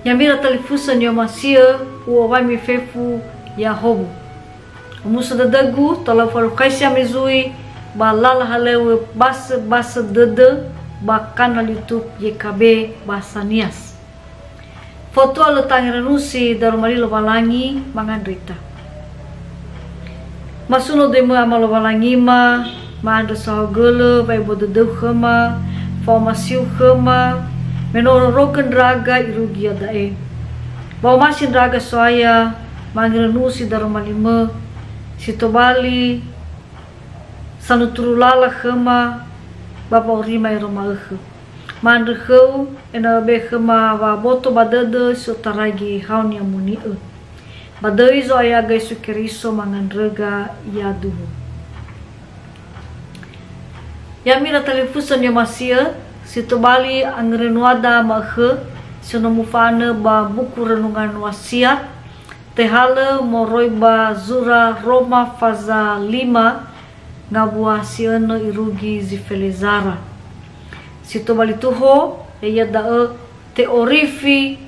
Yamira telefusan yo masia uawai mi fefu ya hobu. Musa dadagu tala faru kaisya mezui balala halewe basa dede bakan YouTube YKB bahasa Nias. Foto ala tangirenusi darumari lobalangi mangandrita. Masuno demo ama lobalangi ma anda sahagele bai bodedeu khema formasiu khema menoro roken draga irugia dae. Bawa masin draga soaya mangirenusi darumalima sitobali sanuturulala khema bapa urima iroma ekhe. Mandrkheu ena be khema wa boto badede sotaragi haunia muni e. Badai zo aya gaisu keriso mangandrega yaduhu. Yamira telefusan yo masia sitobali angrenuada makhe sonomufane ba buku renungan wasiat tehale moroi ba zura Roma faza 5 ngabua siano irugi zifelezara. Sitobali tuho ya da teorifi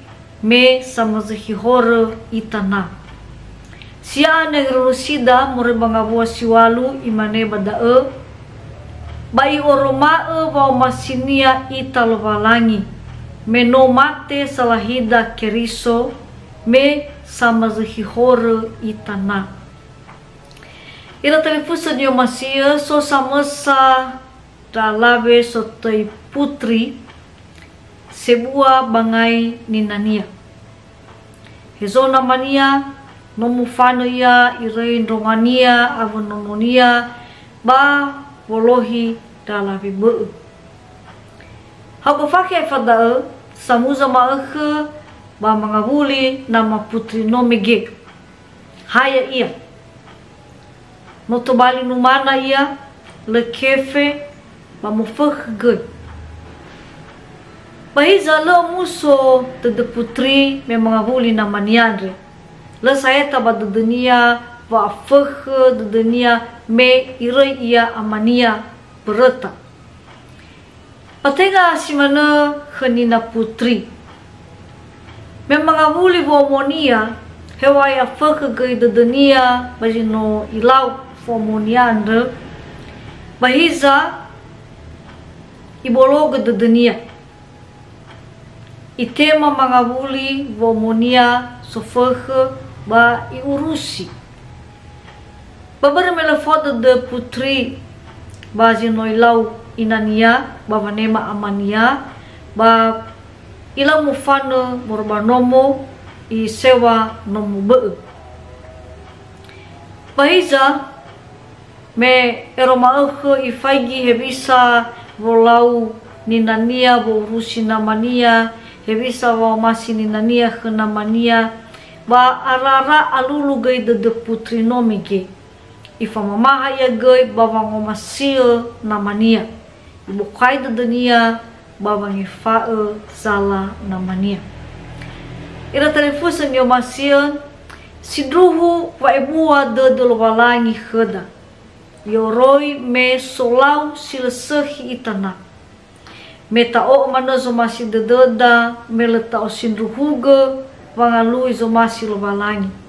me samazahihore itana. Sia negrosida moroi ba ngabua siwalu imane bada bai oromae wa masinia italovalangi menomate salahida keriso me samazahihore itana. Ira telefusan yo masia so samasa dalave sotoi putri sebuah bangai ninania. Hezona mania nomufano ya irein romania avonomonia ba wolohi dalave be. Hago fake fada samuza maekhe ba mangabuli nama putri nomege. Haya ia. Notobali numana ia lekefe ba mufekh ge. Bahiza lo muso tede putri me mangabuli nama niandre. Le saya tabad dunia wa fekh dunia me irai ia amania bereta. Patenga simana khenina putri. Memang abuli vomonia hewaya fekh ge dunia bajino ilau fomoniande bahiza ibologe dunia. Itema mangabuli vomonia sofekh ba iurusi. Babara mela foto de putri bajino ilau inania bavanema amania ba ila mufana morbanomo i sewa nomu be. Bahiza me eroma ekhe i faigi hebisa volau ninania bo urusi namania hebisa wa masi ninania khenamania ba arara alulu gai de putri nomige. Ifa mamaha ya gai bawang omasia namania. Ibu kai dunia bawang ifae zala namania. Ira telefusan yo masia sidruhu wa ebua de lobalangi kheda. Yoroi me solau silsehi itana. Meta o mana zo masi dededa me leta o sindruhuge wangalui zo masi lobalangi.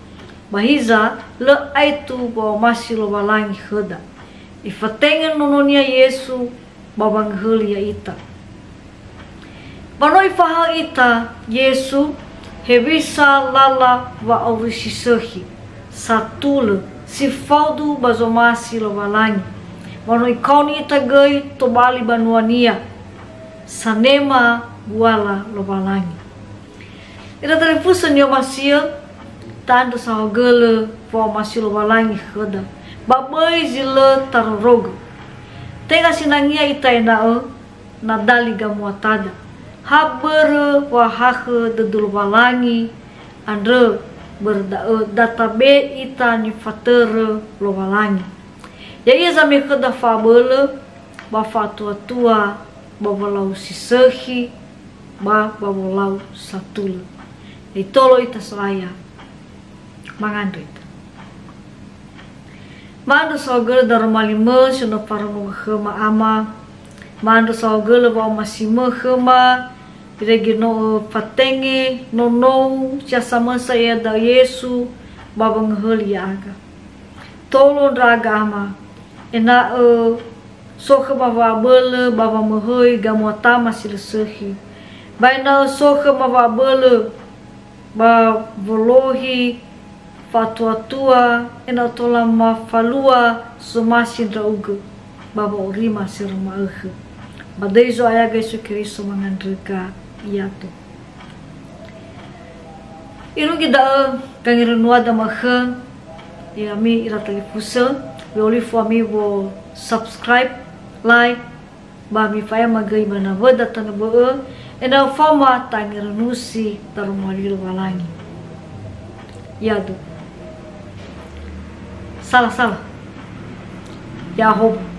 Bahiza le aitu bawa masi lobalangi kheda. Ifatengen nononia Yesu babang helia ita. Banoi fahal ita Yesu hebisa lala wa aurisisehi satule sifaudu bazomasi lobalangi. Banoi kauni ita gai tobali banuania sanema buala lobalangi. Ira telefusan yo masia tanda sahagele wa masi lobalangi kheda. Babai zile taroroga. Tenga sinangia ita enao nadali gamuatada. Habere wa hakhe de lobalangi andre berdatabase ita ni fatere lobalangi. Ya ia zame kheda fabele ba fatua tua bawalau sisehi ba bawalau satule. Itolo ita selaya mangandrit. Manda sogel darumalima sino parano khema ama. Manda sogel wa masima khema Regino fatenge nono sia sama saya da Yesu babang heliaga. Tolong ragama ena soka bava bele bava mahoi gamota masih sehi. Baina soka bava bele ba volohi fatua ena tola mafalua somasi drauge bava urima sirma badai zo ayaga Yesu Kristo mangandreka iato. Irung kita kangirenua da maha ya mi ira telefusa we for mi wo subscribe like ba mi faya magai bana wada tan bo ena fama tangirenusi tarumalil walangi yado salah ya hope